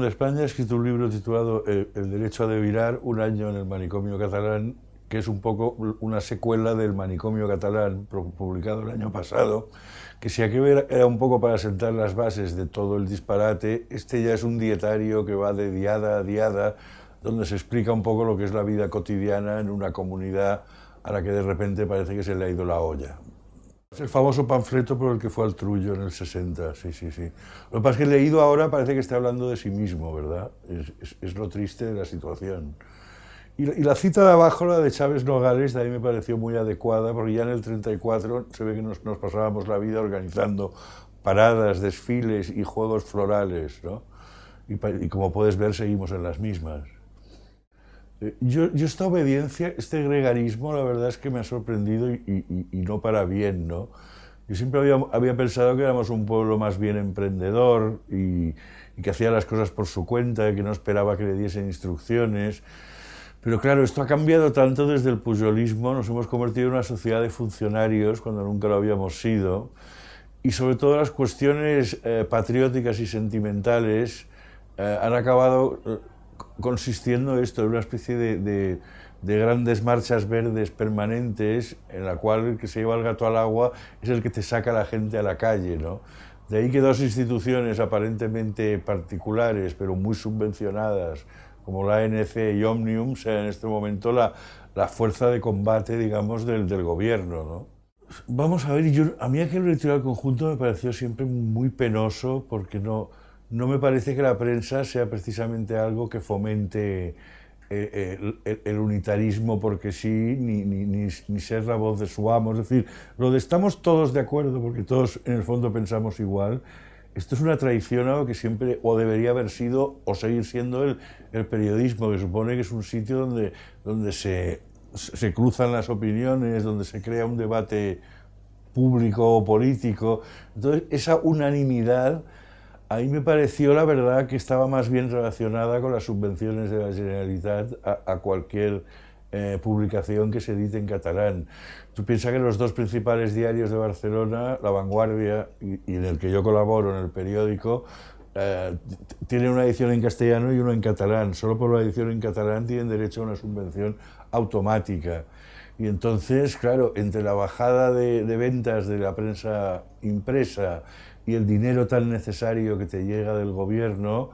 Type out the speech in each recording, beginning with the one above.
España ha escrito un libro titulado El derecho a devirar, un año en el manicomio catalán, que es un poco una secuela del manicomio catalán, publicado el año pasado, que si aquello era un poco para sentar las bases de todo el disparate, este ya es un dietario que va de diada a diada, donde se explica un poco lo que es la vida cotidiana en una comunidad a la que de repente parece que se le ha ido la olla. Es el famoso panfleto por el que fue al Trullo en el 60, sí, sí, sí. Lo que pasa es que leído ahora parece que está hablando de sí mismo, ¿verdad? Es lo triste de la situación. Y la cita de abajo, la de Chávez Nogales, de ahí me pareció muy adecuada, porque ya en el 34 se ve que nos pasábamos la vida organizando paradas, desfiles y juegos florales, ¿no? Y como puedes ver, seguimos en las mismas. Yo esta obediencia, este gregarismo, la verdad es que me ha sorprendido y no para bien, ¿no? Yo siempre había pensado que éramos un pueblo más bien emprendedor y que hacía las cosas por su cuenta, que no esperaba que le diesen instrucciones. Pero claro, esto ha cambiado tanto desde el pujolismo, nos hemos convertido en una sociedad de funcionarios cuando nunca lo habíamos sido, y sobre todo las cuestiones patrióticas y sentimentales han acabado consistiendo esto en una especie de grandes marchas verdes permanentes en la cual el que se lleva el gato al agua es el que te saca a la gente a la calle, ¿no? De ahí que dos instituciones aparentemente particulares, pero muy subvencionadas, como la ANC y Omnium, sean en este momento la fuerza de combate, digamos, del gobierno, ¿no? Vamos a ver, a mí aquel retiro al conjunto me pareció siempre muy penoso porque no me parece que la prensa sea precisamente algo que fomente el unitarismo porque sí, ni ser la voz de su amo. Es decir, lo de estamos todos de acuerdo porque todos en el fondo pensamos igual, esto es una traición a lo que siempre o debería haber sido o seguir siendo el periodismo, que supone que es un sitio donde se cruzan las opiniones, donde se crea un debate público o político. Entonces, esa unanimidad, a mí me pareció, la verdad, que estaba más bien relacionada con las subvenciones de la Generalitat a cualquier publicación que se edite en catalán. Tú piensas que los dos principales diarios de Barcelona, La Vanguardia y en el que yo colaboro, en El Periódico, tienen una edición en castellano y uno en catalán. Solo por la edición en catalán tienen derecho a una subvención automática. Y entonces, claro, entre la bajada de ventas de la prensa impresa y el dinero tan necesario que te llega del gobierno,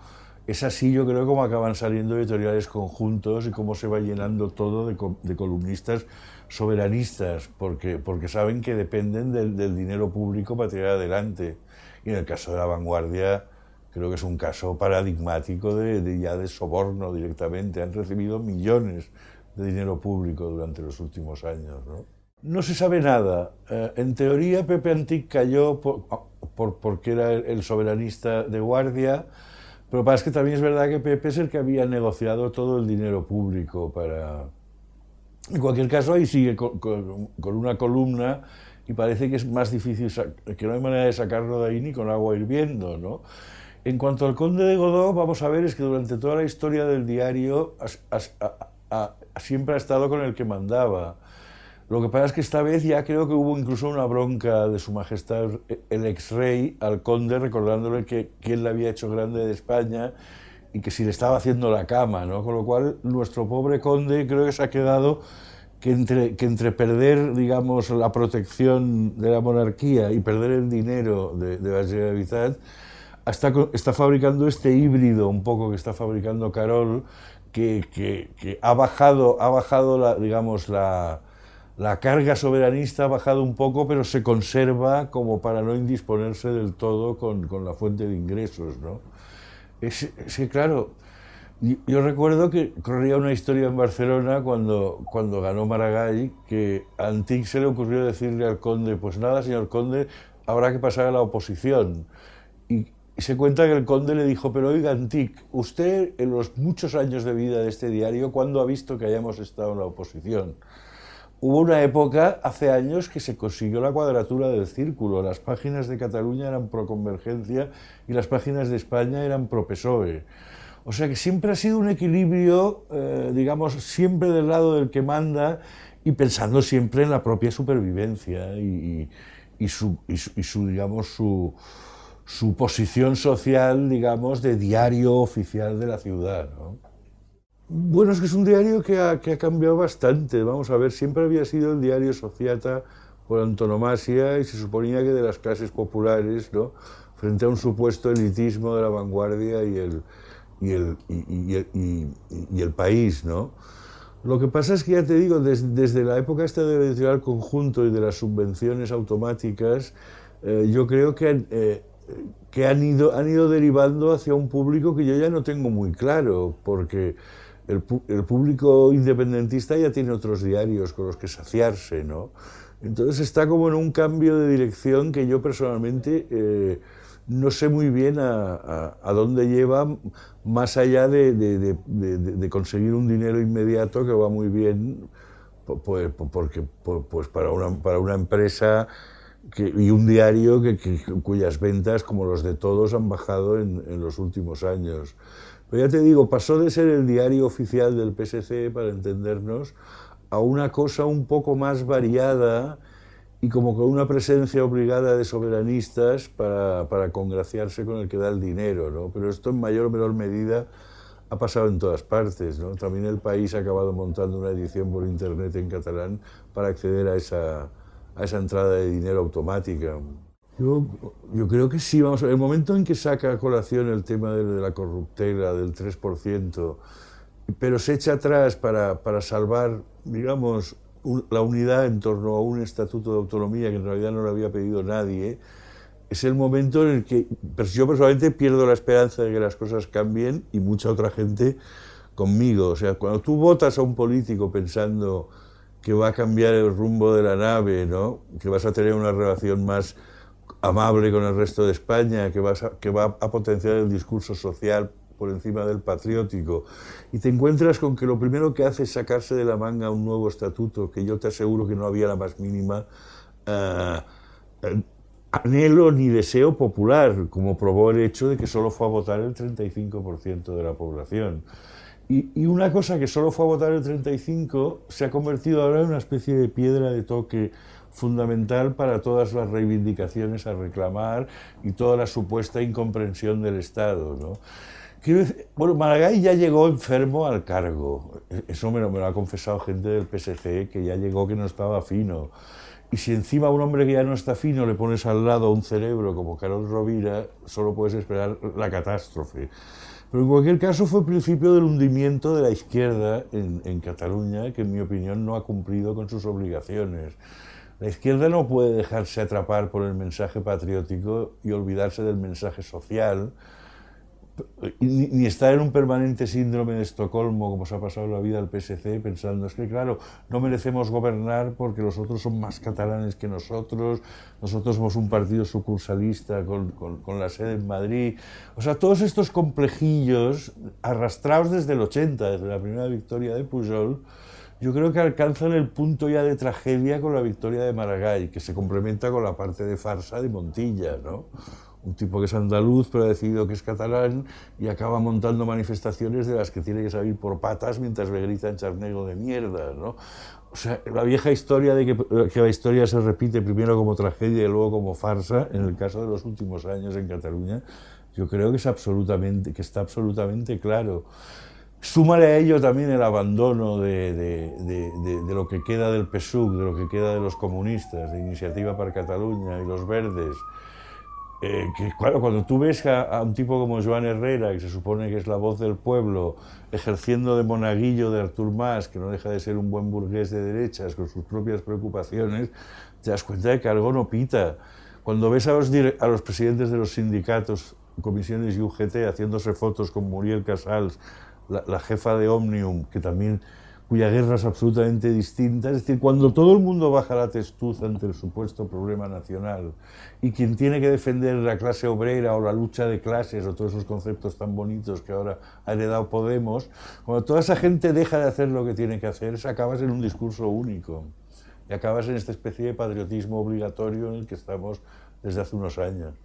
es así yo creo como acaban saliendo editoriales conjuntos y cómo se va llenando todo de columnistas soberanistas, porque saben que dependen del dinero público para tirar adelante. Y en el caso de La Vanguardia, creo que es un caso paradigmático ya de soborno directamente. Han recibido millones de dinero público durante los últimos años, ¿no? No se sabe nada. En teoría, Pepe Antich cayó porque era el soberanista de Guardia, pero es que también es verdad que Pepe es el que había negociado todo el dinero público para... En cualquier caso, ahí sigue con una columna y parece que es más difícil, que no hay manera de sacarlo de ahí ni con agua hirviendo, ¿no? En cuanto al conde de Godó, vamos a ver, es que durante toda la historia del diario siempre ha estado con el que mandaba. Lo que pasa es que esta vez ya creo que hubo incluso una bronca de su majestad el ex-rey al conde recordándole que él le había hecho grande de España y que si le estaba haciendo la cama, ¿no? Con lo cual nuestro pobre conde creo que se ha quedado que entre perder, digamos, la protección de la monarquía y perder el dinero de la Generalitat, está fabricando este híbrido un poco que está fabricando Carol, que ha bajado digamos, la carga soberanista ha bajado un poco, pero se conserva como para no indisponerse del todo con la fuente de ingresos, ¿no? Es que, claro, yo recuerdo que corría una historia en Barcelona cuando ganó Maragall, que a Antich se le ocurrió decirle al conde, pues nada, señor conde, habrá que pasar a la oposición. Y se cuenta que el conde le dijo, pero oiga, Antich, usted en los muchos años de vida de este diario, ¿cuándo ha visto que hayamos estado en la oposición? Hubo una época, hace años, que se consiguió la cuadratura del círculo. Las páginas de Cataluña eran pro Convergencia y las páginas de España eran pro PSOE. O sea que siempre ha sido un equilibrio, digamos, siempre del lado del que manda y pensando siempre en la propia supervivencia y su digamos, su posición social, digamos, de diario oficial de la ciudad, ¿no? Bueno, es que es un diario que ha cambiado bastante. Vamos a ver, siempre había sido el diario sociata por antonomasia y se suponía que de las clases populares, ¿no? Frente a un supuesto elitismo de la vanguardia y el país, ¿no? Lo que pasa es que, ya te digo, desde la época esta del editorial conjunto y de las subvenciones automáticas, yo creo que han ido derivando hacia un público que yo ya no tengo muy claro, porque el público independentista ya tiene otros diarios con los que saciarse, ¿no? Entonces está como en un cambio de dirección que yo personalmente no sé muy bien a dónde lleva, más allá de conseguir un dinero inmediato que va muy bien, porque pues para una empresa y un diario cuyas ventas, como los de todos, han bajado en los últimos años. Pero ya te digo, pasó de ser el diario oficial del PSC, para entendernos, a una cosa un poco más variada y como con una presencia obligada de soberanistas para congraciarse con el que da el dinero, ¿no? Pero esto en mayor o menor medida ha pasado en todas partes, ¿no? También El País ha acabado montando una edición por internet en catalán para acceder a esa entrada de dinero automática. Yo, yo creo que sí, vamos a ver, el momento en que saca a colación el tema de la corruptela, del 3%, pero se echa atrás para salvar, digamos, la unidad en torno a un estatuto de autonomía que en realidad no lo había pedido nadie, es el momento en el que yo personalmente pierdo la esperanza de que las cosas cambien y mucha otra gente conmigo. O sea, cuando tú votas a un político pensando que va a cambiar el rumbo de la nave, ¿no? Que vas a tener una relación más amable con el resto de España, que va a potenciar el discurso social por encima del patriótico, y te encuentras con que lo primero que hace es sacarse de la manga un nuevo estatuto, que yo te aseguro que no había la más mínima anhelo ni deseo popular, como probó el hecho de que solo fue a votar el 35% de la población. Y una cosa que solo fue a votar el 35 se ha convertido ahora en una especie de piedra de toque fundamental para todas las reivindicaciones a reclamar y toda la supuesta incomprensión del Estado, ¿no? Bueno, Maragall ya llegó enfermo al cargo. Eso me lo ha confesado gente del PSC, que ya llegó que no estaba fino. Y si encima a un hombre que ya no está fino le pones al lado un cerebro como Carol Rovira, solo puedes esperar la catástrofe. Pero en cualquier caso fue el principio del hundimiento de la izquierda en Cataluña, que en mi opinión no ha cumplido con sus obligaciones. La izquierda no puede dejarse atrapar por el mensaje patriótico y olvidarse del mensaje social, ni estar en un permanente síndrome de Estocolmo, como se ha pasado la vida al PSC, pensando, es que claro, no merecemos gobernar porque los otros son más catalanes que nosotros somos un partido sucursalista con la sede en Madrid. O sea, todos estos complejillos, arrastrados desde el 80, desde la primera victoria de Pujol, yo creo que alcanzan el punto ya de tragedia con la victoria de Maragall, que se complementa con la parte de farsa de Montilla, ¿no? Un tipo que es andaluz, pero ha decidido que es catalán y acaba montando manifestaciones de las que tiene que salir por patas mientras le gritan charnego de mierda, ¿no? O sea, la vieja historia de que la historia se repite primero como tragedia y luego como farsa, en el caso de los últimos años en Cataluña, yo creo que está absolutamente claro. Súmale a ello también el abandono de lo que queda del PSUC, de lo que queda de los comunistas, de Iniciativa per Catalunya y los Verdes, que claro, cuando tú ves a un tipo como Joan Herrera, que se supone que es la voz del pueblo, ejerciendo de monaguillo de Artur Mas, que no deja de ser un buen burgués de derechas con sus propias preocupaciones, te das cuenta de que algo no pita. Cuando ves a los presidentes de los sindicatos, comisiones y UGT haciéndose fotos con Muriel Casals, la jefa de Òmnium, cuya guerra es absolutamente distinta. Es decir, cuando todo el mundo baja la testuz ante el supuesto problema nacional y quien tiene que defender la clase obrera o la lucha de clases o todos esos conceptos tan bonitos que ahora ha heredado Podemos, cuando toda esa gente deja de hacer lo que tiene que hacer, acabas en un discurso único y acabas en esta especie de patriotismo obligatorio en el que estamos desde hace unos años.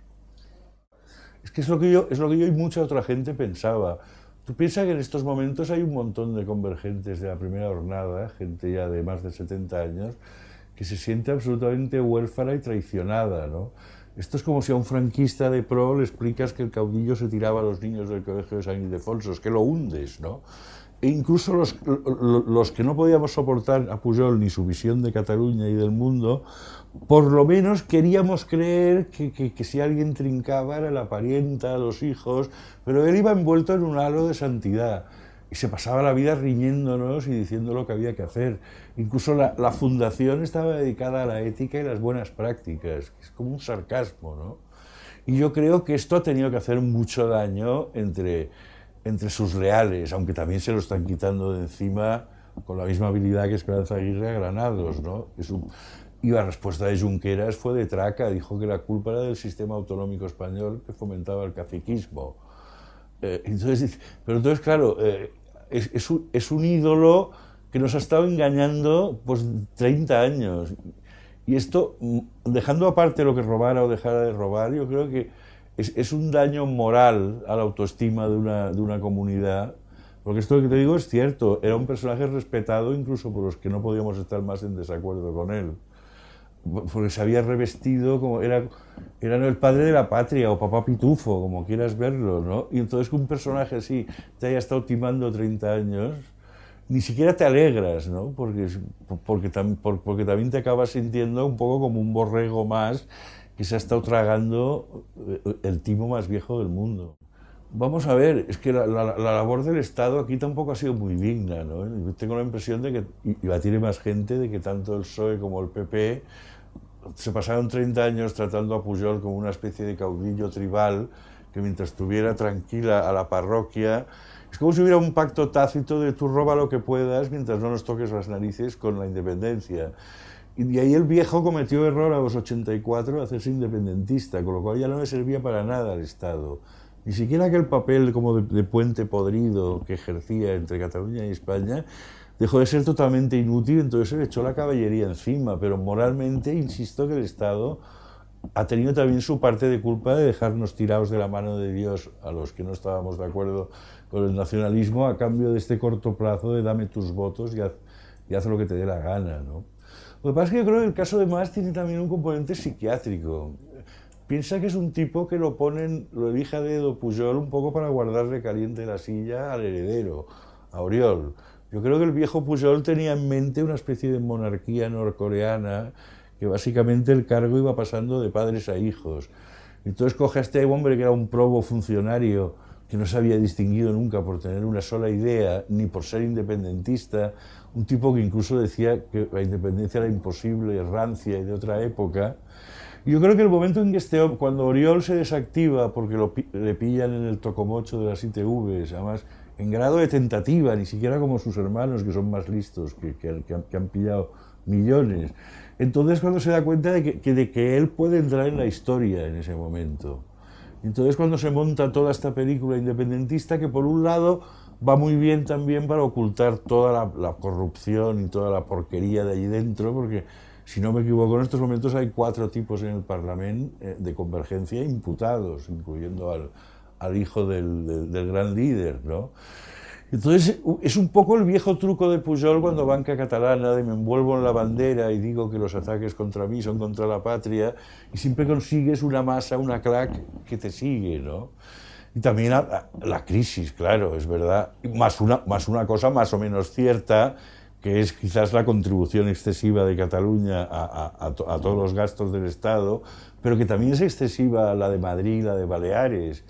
Es que es lo que yo y mucha otra gente pensaba. Tú piensas que en estos momentos hay un montón de convergentes de la primera jornada, gente ya de más de 70 años, que se siente absolutamente huérfana y traicionada, ¿no? Esto es como si a un franquista de pro le explicas que el caudillo se tiraba a los niños del colegio de San Ildefonso, es que lo hundes, ¿no? E incluso los que no podíamos soportar a Pujol ni su visión de Cataluña y del mundo, por lo menos queríamos creer que si alguien trincaba era la parienta, los hijos, pero él iba envuelto en un halo de santidad y se pasaba la vida riñéndonos y diciendo lo que había que hacer. Incluso la fundación estaba dedicada a la ética y las buenas prácticas, es como un sarcasmo, ¿no? Y yo creo que esto ha tenido que hacer mucho daño entre sus leales, aunque también se lo están quitando de encima con la misma habilidad que Esperanza Aguirre a Granados, ¿no? Y la respuesta de Junqueras fue de traca, dijo que la culpa era del sistema autonómico español que fomentaba el caciquismo. Pero entonces, claro, es un ídolo que nos ha estado engañando pues 30 años. Y esto, dejando aparte lo que robara o dejara de robar, yo creo que es un daño moral a la autoestima de una comunidad, porque esto que te digo es cierto, era un personaje respetado incluso por los que no podíamos estar más en desacuerdo con él, porque se había revestido como era el padre de la patria o papá pitufo, como quieras verlo, ¿no? Y entonces que un personaje así te haya estado timando 30 años, ni siquiera te alegras, ¿no? Porque también te acabas sintiendo un poco como un borrego más que se ha estado tragando el timo más viejo del mundo. Vamos a ver, es que la labor del Estado aquí tampoco ha sido muy digna, ¿no? Yo tengo la impresión de que, y la tiene más gente, de que tanto el PSOE como el PP se pasaron 30 años tratando a Pujol como una especie de caudillo tribal que mientras estuviera tranquila a la parroquia, es como si hubiera un pacto tácito de tú roba lo que puedas mientras no nos toques las narices con la independencia. Y de ahí el viejo cometió error a los 84 de hacerse independentista, con lo cual ya no le servía para nada al Estado. Ni siquiera aquel papel como de puente podrido que ejercía entre Cataluña y España dejó de ser totalmente inútil, entonces se le echó la caballería encima, pero moralmente insisto que el Estado ha tenido también su parte de culpa de dejarnos tirados de la mano de Dios a los que no estábamos de acuerdo con el nacionalismo a cambio de este corto plazo de dame tus votos y haz lo que te dé la gana, ¿no? Lo que pasa es que yo creo que el caso de Mas tiene también un componente psiquiátrico. Piensa que es un tipo que lo elige a dedo Pujol un poco para guardarle caliente la silla al heredero, a Oriol. Yo creo que el viejo Pujol tenía en mente una especie de monarquía norcoreana que básicamente el cargo iba pasando de padres a hijos. Entonces coge a este hombre que era un probo funcionario que no se había distinguido nunca por tener una sola idea, ni por ser independentista, un tipo que incluso decía que la independencia era imposible, rancia y de otra época. Y yo creo que el momento en que cuando Oriol se desactiva porque le pillan en el tocomocho de las ITV, además en grado de tentativa, ni siquiera como sus hermanos que son más listos, que han pillado millones. Entonces cuando se da cuenta de que él puede entrar en la historia en ese momento. Entonces cuando se monta toda esta película independentista que por un lado va muy bien también para ocultar toda la corrupción y toda la porquería de allí dentro, porque si no me equivoco en estos momentos hay 4 tipos en el Parlamento de Convergencia imputados, incluyendo al hijo del gran líder, ¿no? Entonces es un poco el viejo truco de Pujol cuando banca catalana, de me envuelvo en la bandera y digo que los ataques contra mí son contra la patria, y siempre consigues una masa, una clac que te sigue, ¿no? Y también la crisis, claro, es verdad, más una cosa más o menos cierta, que es quizás la contribución excesiva de Cataluña a todos los gastos del Estado, pero que también es excesiva la de Madrid, la de Baleares.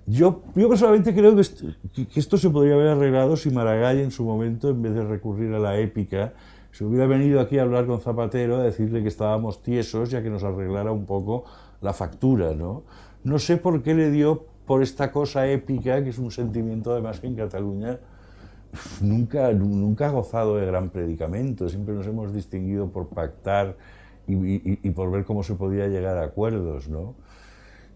Yo personalmente creo que esto se podría haber arreglado si Maragall en su momento, en vez de recurrir a la épica, se hubiera venido aquí a hablar con Zapatero, a decirle que estábamos tiesos y a que nos arreglara un poco la factura, ¿no? No sé por qué le dio por esta cosa épica, que es un sentimiento además que en Cataluña nunca ha gozado de gran predicamento, siempre nos hemos distinguido por pactar y por ver cómo se podía llegar a acuerdos, ¿no?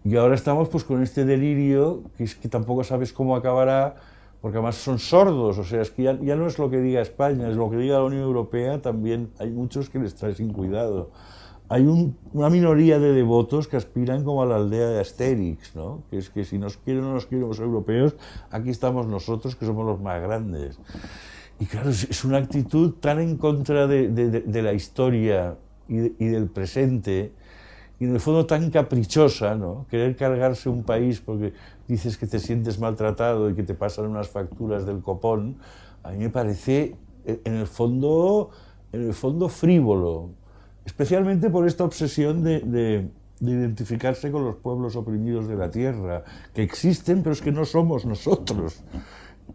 Y ahora estamos pues con este delirio que es que tampoco sabes cómo acabará, porque además son sordos, o sea, es que ya no es lo que diga España, es lo que diga la Unión Europea, también hay muchos que les trae sin cuidado. Hay una minoría de devotos que aspiran como a la aldea de Astérix, ¿no? Que es que si nos quieren o no nos quieren los europeos, aquí estamos nosotros que somos los más grandes. Y claro, es una actitud tan en contra de la historia y del presente, y en el fondo tan caprichosa, ¿no? Querer cargarse un país porque dices que te sientes maltratado y que te pasan unas facturas del copón, a mí me parece en el fondo frívolo, especialmente por esta obsesión de identificarse con los pueblos oprimidos de la tierra, que existen, pero es que no somos nosotros.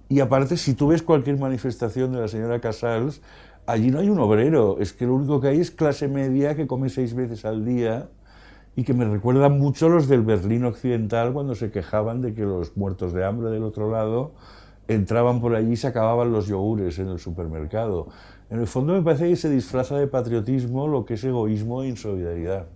Y aparte, si tú ves cualquier manifestación de la señora Casals, allí no hay un obrero, es que lo único que hay es clase media que come 6 veces al día y que me recuerdan mucho los del Berlín Occidental cuando se quejaban de que los muertos de hambre del otro lado entraban por allí y se acababan los yogures en el supermercado. En el fondo me parece que se disfraza de patriotismo lo que es egoísmo e insolidaridad.